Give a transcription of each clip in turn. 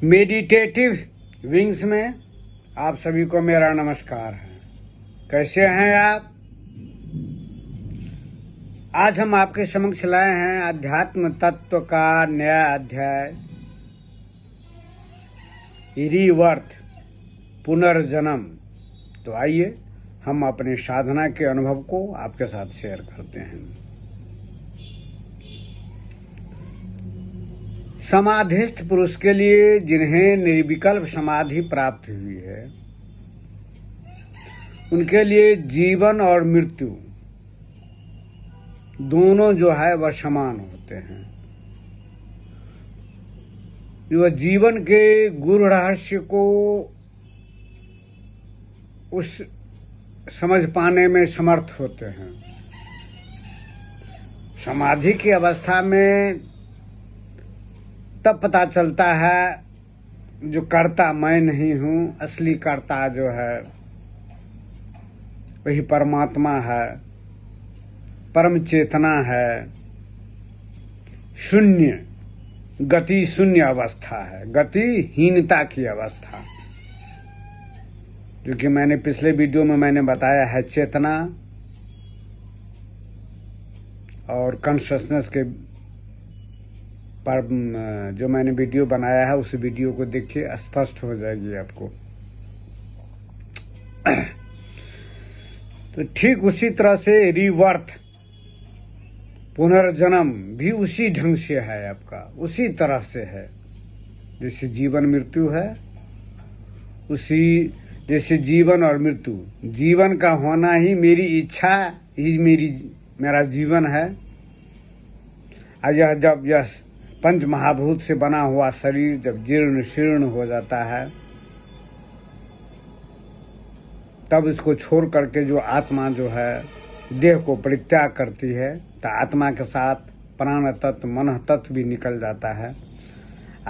Meditative wings में आप सभी को मेरा नमस्कार है। कैसे हैं आप? आज हम आपके समक्ष लाए हैं अध्यात्म तत्व का नया अध्याय, रीबर्थ, पुनर्जन्म। तो आइए हम अपने साधना के अनुभव को आपके साथ शेयर करते हैं। समाधिस्थ पुरुष के लिए, जिन्हें निर्विकल्प समाधि प्राप्त हुई है, उनके लिए जीवन और मृत्यु दोनों जो है वह समान होते हैं। वह जीवन के गुरु रहस्य को उस समझ पाने में समर्थ होते हैं। समाधि की अवस्था में तब पता चलता है जो कर्ता मैं नहीं हूँ, असली कर्ता जो है वही परमात्मा है, परम चेतना है, शून्य, गति शून्य अवस्था है, गतिहीनता की अवस्था। जो कि मैंने पिछले वीडियो में मैंने बताया है, चेतना और कॉन्शसनेस के पर जो मैंने वीडियो बनाया है, उस वीडियो को देखिए, स्पष्ट हो जाएगी आपको। तो ठीक उसी तरह से रीबर्थ, पुनर्जन्म भी उसी ढंग से है आपका, उसी तरह से है। जैसे जीवन मृत्यु है, उसी जैसे जीवन और मृत्यु, जीवन का होना ही मेरी इच्छा ही मेरा जीवन है। जब यह पंच महाभूत से बना हुआ शरीर जब जीर्ण शीर्ण हो जाता है, तब इसको छोड़ करके जो आत्मा जो है देह को परित्याग करती है, तो आत्मा के साथ प्राण तत्व, मन तत्व भी निकल जाता है।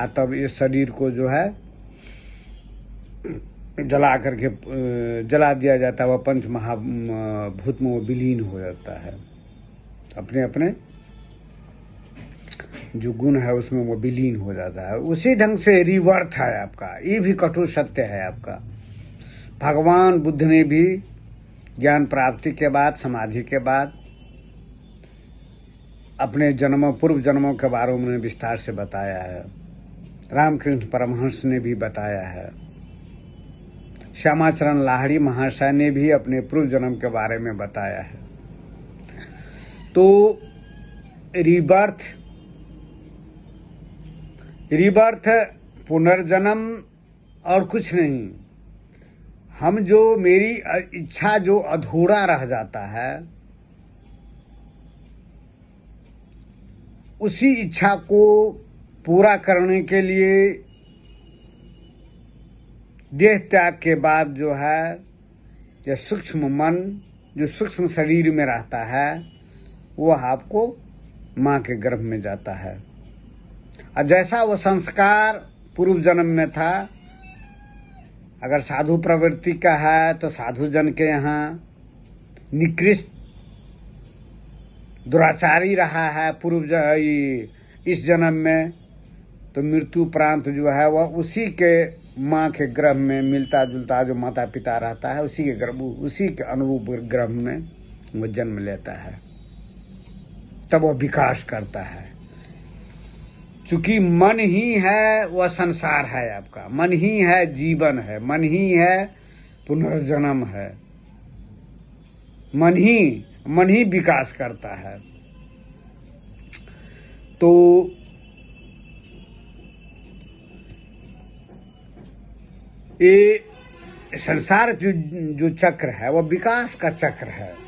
तब इस शरीर को जो है जला करके जला दिया जाता है। वह पंच महाभूत में वो विलीन हो जाता है, अपने अपने जो गुण है उसमें वो विलीन हो जाता है। उसी ढंग से रीबर्थ है आपका। ये भी कठोर सत्य है आपका। भगवान बुद्ध ने भी ज्ञान प्राप्ति के बाद, समाधि के बाद, अपने जन्मों, पूर्व जन्मों के बारे में विस्तार से बताया है। रामकृष्ण परमहंस ने भी बताया है। श्यामाचरण लाहिड़ी महाशय ने भी अपने पूर्व जन्म के बारे में बताया है। तो रीबर्थ पुनर्जन्म और कुछ नहीं। हम जो मेरी इच्छा जो अधूरा रह जाता है, उसी इच्छा को पूरा करने के लिए देह त्याग के बाद जो है यह सूक्ष्म मन जो सूक्ष्म शरीर में रहता है, वह आपको माँ के गर्भ में जाता है। और जैसा वो संस्कार पूर्व जन्म में था, अगर साधु प्रवृत्ति का है तो साधु जन के यहाँ निकृष्ट दुराचारी रहा है इस जन्म में, तो मृत्यु प्रांत जो है वह उसी के माँ के गर्भ में मिलता जुलता जो माता पिता रहता है, उसी के अनुरूप गर्भ में वो जन्म लेता है। तब वह विकास करता है। चूंकि मन ही है वह संसार है आपका, मन ही है जीवन है, मन ही है पुनर्जन्म है, मन ही विकास करता है। तो ये संसार जो चक्र है वह विकास का चक्र है।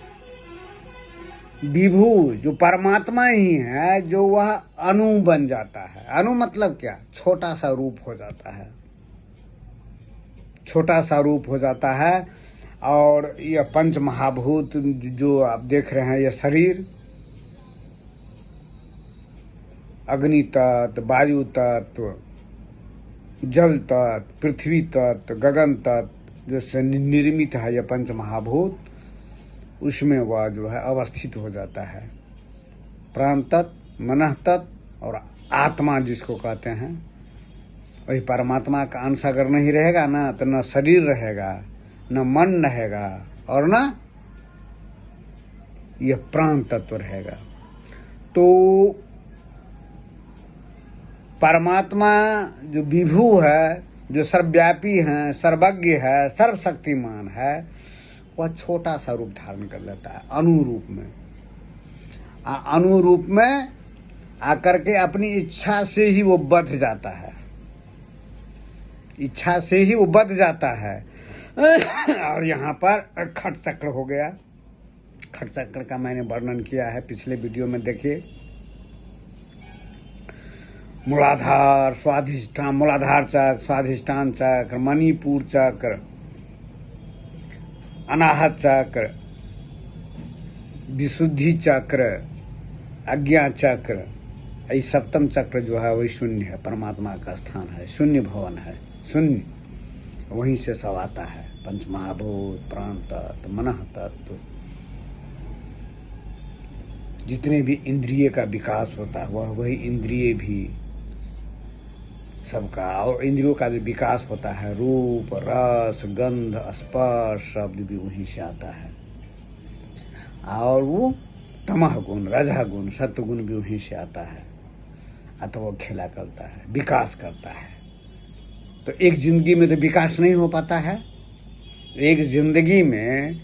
विभू जो परमात्मा ही है, जो वह अणु बन जाता है। अणु मतलब क्या? छोटा सा रूप हो जाता है, छोटा सा रूप हो जाता है। और यह पंच महाभूत जो आप देख रहे हैं, यह शरीर, अग्नि तत्व, वायु तत्व, जल तत्व, पृथ्वी तत्व, गगन तत्व जो निर्मित है, यह पंच महाभूत, उसमें वह जो है अवस्थित हो जाता है। प्राण तत्व, मनः तत्व और आत्मा जिसको कहते हैं, वही परमात्मा का अंश अगर नहीं रहेगा ना, तो न शरीर रहेगा, न मन रहेगा, और न यह प्राण तत्व रहेगा। तो परमात्मा जो विभु है, जो सर्वव्यापी है, सर्वज्ञ है, सर्वशक्तिमान है, वह छोटा सा रूप धारण कर लेता है अनुरूप में। अनुरूप में आकर के अपनी इच्छा से ही वो बध जाता है, इच्छा से ही वो बध जाता है। और यहाँ पर खट चक्र हो गया। खट चक्र का मैंने वर्णन किया है पिछले वीडियो में, देखिए। मूलाधार, स्वाधिष्ठान, मूलाधार चक्र, स्वाधिष्ठान चक्र, मणिपुर चक्र, अनाहत चक्र, विशुद्धि चक्र, अज्ञा चक्र। ये सप्तम चक्र जो है वही शून्य है, परमात्मा का स्थान है, शून्य भवन है, शून्य। वहीं से सब आता है, पंचमहाभूत, प्राण तत्व, मनः तत्व, जितने भी इंद्रिय का विकास होता है वही इंद्रिय भी सबका, और इंद्रियों का जो विकास होता है, रूप, रस, गंध, स्पर्श, शब्द भी वहीं से आता है। और वो तमह गुण, रजह गुण, सत्व गुण भी वहीं से आता है। अतः वो खेला करता है, विकास करता है। तो एक जिंदगी में तो विकास नहीं हो पाता है। एक जिंदगी में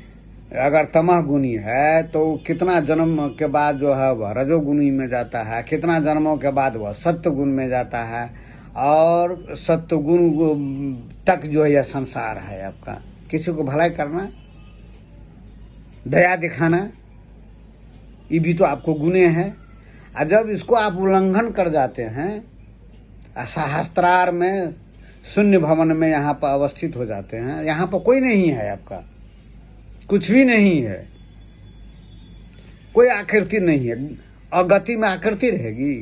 अगर तमह गुणी है तो कितना जन्म के बाद जो है वह रजोगुणी में जाता है, कितना जन्मों के बाद वह सत्व गुण में जाता है, और सत्व गुण तक जो है यह संसार है आपका। किसी को भलाई करना, दया दिखाना, ये भी तो आपको गुणे हैं। और जब इसको आप उल्लंघन कर जाते हैं, सहस्त्रार में शून्य भवन में यहाँ पर अवस्थित हो जाते हैं, यहाँ पर कोई नहीं है आपका, कुछ भी नहीं है, कोई आकृति नहीं है। अगति में आकृति रहेगी,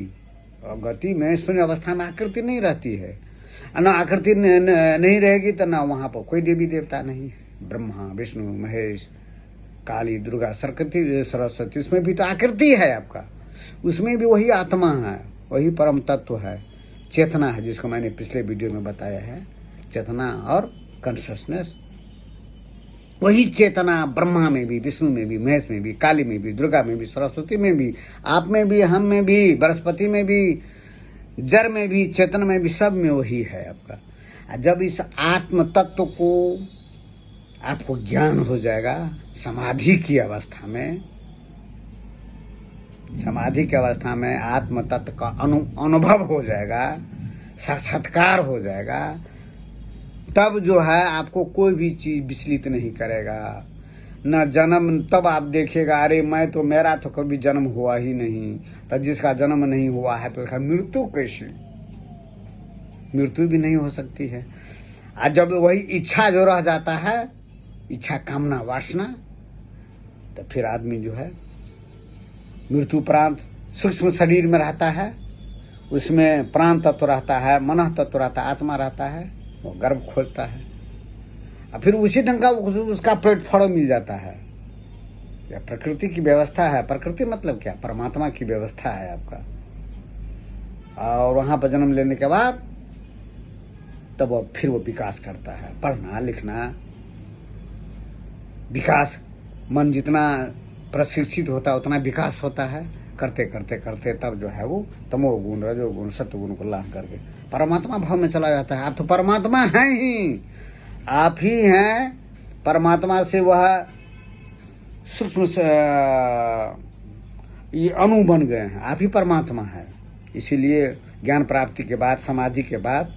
अगति में शून्य अवस्था में आकृति नहीं रहती है। न आकृति नहीं रहेगी तो ना वहाँ पर कोई देवी देवता नहीं है। ब्रह्मा, विष्णु, महेश, काली, दुर्गा, सरस्वती, उसमें भी तो आकृति है आपका, उसमें भी वही आत्मा है, वही परम तत्व है, चेतना है, जिसको मैंने पिछले वीडियो में बताया है। चेतना और कॉन्शसनेस, वही चेतना ब्रह्मा में भी, विष्णु में भी, महेश में भी, काली में भी, दुर्गा में भी, सरस्वती में भी, आप में भी, हम में भी, बृहस्पति में भी, जड़ में भी, चेतन में भी, सब में वही है आपका। जब इस आत्म तत्व को आपको ज्ञान हो जाएगा समाधि की अवस्था में, समाधि की अवस्था में आत्म तत्व का अनुभव हो जाएगा, साक्षात्कार हो जाएगा, तब जो है आपको कोई भी चीज विचलित नहीं करेगा। न जन्म, तब आप देखिएगा अरे मैं तो, मेरा तो कभी जन्म हुआ ही नहीं। तो जिसका जन्म नहीं हुआ है तो उसका मृत्यु कैसे, मृत्यु भी नहीं हो सकती है। और जब वही इच्छा जो रह जाता है, इच्छा, कामना, वासना, तो फिर आदमी जो है मृत्यु प्रांत सूक्ष्म शरीर में रहता है, उसमें प्राण तत्व रहता है, मनः तत्व रहता है, आत्मा रहता है, वो गर्भ खोजता है, और फिर उसी ढंग का उसका प्लेटफॉर्म मिल जाता है। यह प्रकृति की व्यवस्था है। प्रकृति मतलब क्या, परमात्मा की व्यवस्था है आपका। और वहाँ पर जन्म लेने के बाद तब वो फिर वो विकास करता है, पढ़ना लिखना, विकास, मन जितना प्रशिक्षित होता है उतना विकास होता है। करते करते करते तब जो है वो तमोगुण, रजोगुण, सत्वगुण को लांघ करके परमात्मा भाव में चला जाता है। आप तो परमात्मा हैं ही, आप ही हैं। परमात्मा से वह सूक्ष्म ये अणु बन गए हैं, आप ही परमात्मा है। इसीलिए ज्ञान प्राप्ति के बाद, समाधि के बाद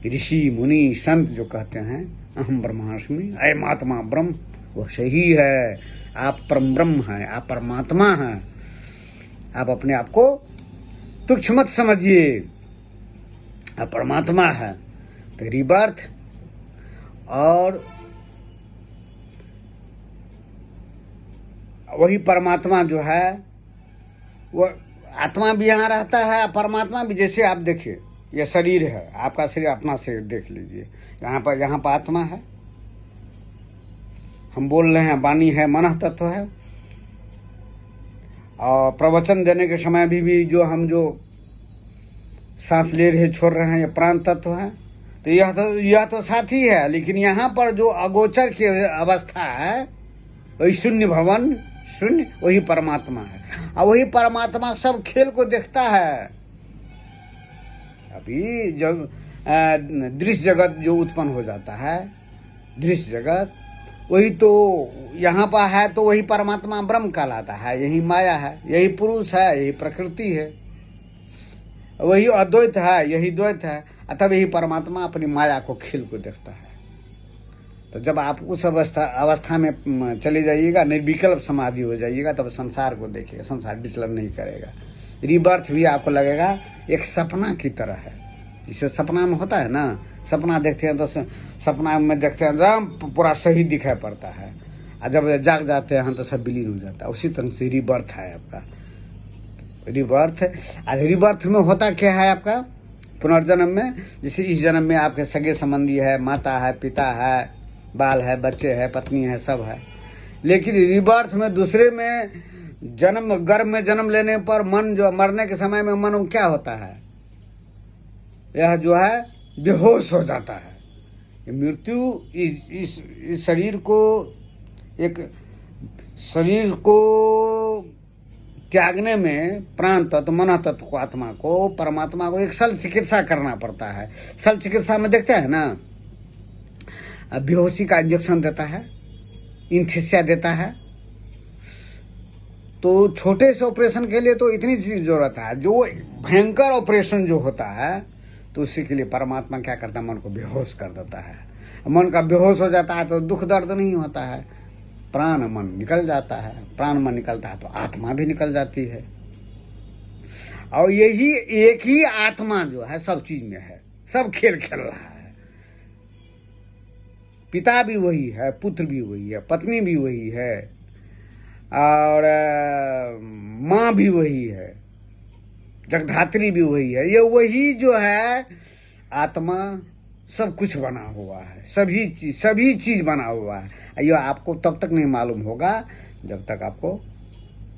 ऋषि मुनि संत जो कहते हैं अहम ब्रह्मास्मि, अयम आत्मा ब्रह्म, वह सही है। आप परम ब्रह्म हैं, आप परमात्मा हैं। आप अपने आप को तुच्छ मत समझिए, आप परमात्मा है। तो रिबर्थ और वही परमात्मा जो है वो आत्मा भी यहाँ रहता है, परमात्मा भी। जैसे आप देखिए, यह शरीर है आपका, शरीर अपना शरीर देख लीजिए, यहाँ पर आत्मा है, हम बोल रहे हैं, वाणी है, मनः तत्व है। और प्रवचन देने के समय भी जो हम जो सांस ले रहे छोड़ रहे हैं, ये प्राण तत्व है। तो यह तो साथी है, लेकिन यहाँ पर जो अगोचर की अवस्था है वही शून्य भवन, शून्य वही परमात्मा है। और वही परमात्मा सब खेल को देखता है। अभी जब दृश्य जगत जो उत्पन्न हो जाता है, दृश्य जगत, वही तो यहाँ पर है, तो वही परमात्मा ब्रह्म कहलाता है। यही माया है, यही पुरुष है, यही प्रकृति है, वही अद्वैत है, यही द्वैत है। तब यही परमात्मा अपनी माया को खेल को देखता है। तो जब आप उस अवस्था में चले जाइएगा, निर्विकल्प समाधि हो जाइएगा, तब संसार को देखिएगा, संसार विचलन नहीं करेगा। रिबर्थ भी आपको लगेगा एक सपना की तरह है। जिसे सपना में होता है ना, सपना देखते हैं तो सपना में देखते हैं एकदम पूरा सही दिखाई पड़ता है, और जब जाग जाते हैं तो सब विलीन हो जाता है। उसी तरह से रिबर्थ है आपका, रिबर्थ। रिबर्थ में होता क्या है आपका पुनर्जन्म में? जैसे इस जन्म में आपके सगे संबंधी है, माता है, पिता है, बाल है, बच्चे है, पत्नी है, सब है। लेकिन रिबर्थ में दूसरे में जन्म, गर्भ में जन्म लेने पर मन जो मरने के समय में मन क्या होता है, यह जो है बेहोश हो जाता है। मृत्यु इस शरीर को, एक शरीर को त्यागने में प्राण तत्व, मन तत्व को, आत्मा को, परमात्मा को एक सल चिकित्सा करना पड़ता है। सल चिकित्सा में देखते हैं ना, बेहोशी का इंजेक्शन देता है, इन्फेसिया देता है। तो छोटे से ऑपरेशन के लिए तो इतनी चीज जरूरत है। जो भयंकर ऑपरेशन जो होता है, तो उसी के लिए परमात्मा क्या करता है, मन को बेहोश कर देता है। मन का बेहोश हो जाता है तो दुख दर्द नहीं होता है, प्राण मन निकल जाता है। प्राण मन निकलता है तो आत्मा भी निकल जाती है। और यही एक ही आत्मा जो है सब चीज में है, सब खेल खेल रहा है। पिता भी वही है, पुत्र भी वही है, पत्नी भी वही है, और माँ भी वही है, जगधात्री भी वही है। ये वही जो है आत्मा सब कुछ बना हुआ है, सभी चीज बना हुआ है। ये आपको तब तक नहीं मालूम होगा जब तक आपको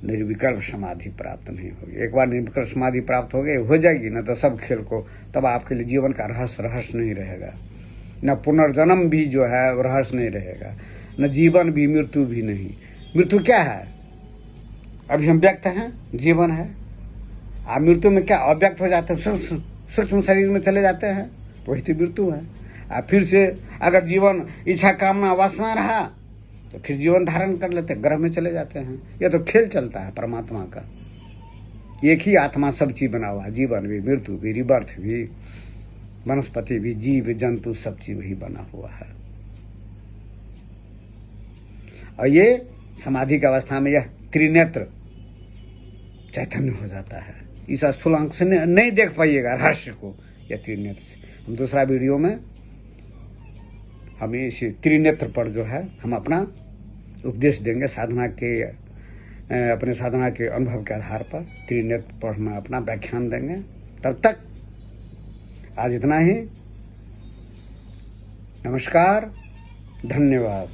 निर्विकल्प समाधि प्राप्त नहीं होगी। एक बार निर्विकल्प समाधि प्राप्त हो जाएगी ना, तो सब खेल को, तब आपके लिए जीवन का रहस्य नहीं रहेगा। न पुनर्जन्म भी जो है रहस्य नहीं रहेगा, न जीवन भी, मृत्यु भी नहीं। मृत्यु क्या है? अभी हम व्यक्त हैं, जीवन है। आप मृत्यु में क्या अव्यक्त हो जाते हैं, सूक्ष्म शरीर में चले जाते हैं, तो वही तो मृत्यु है। फिर से अगर जीवन इच्छा कामना वासना रहा तो फिर जीवन धारण कर लेते, ग्रह में चले जाते हैं। यह तो खेल चलता है परमात्मा का। एक ही आत्मा सब चीज बना हुआ है, जीवन भी, मृत्यु भी, रिबर्थ भी, वनस्पति भी, जीव जंतु, सब चीज वही बना हुआ है। और ये समाधि की अवस्था में यह त्रिनेत्र चैतन्य हो जाता है। इस स्थूल आंख से नहीं देख पाइएगा रहस्य को, यह त्रिनेत्र से। हम दूसरा वीडियो में हम इस त्रिनेत्र पर जो है हम अपना उपदेश देंगे, साधना के, अपने साधना के अनुभव के आधार पर त्रिनेत्र पर हम अपना व्याख्यान देंगे। तब तक आज इतना ही। नमस्कार, धन्यवाद।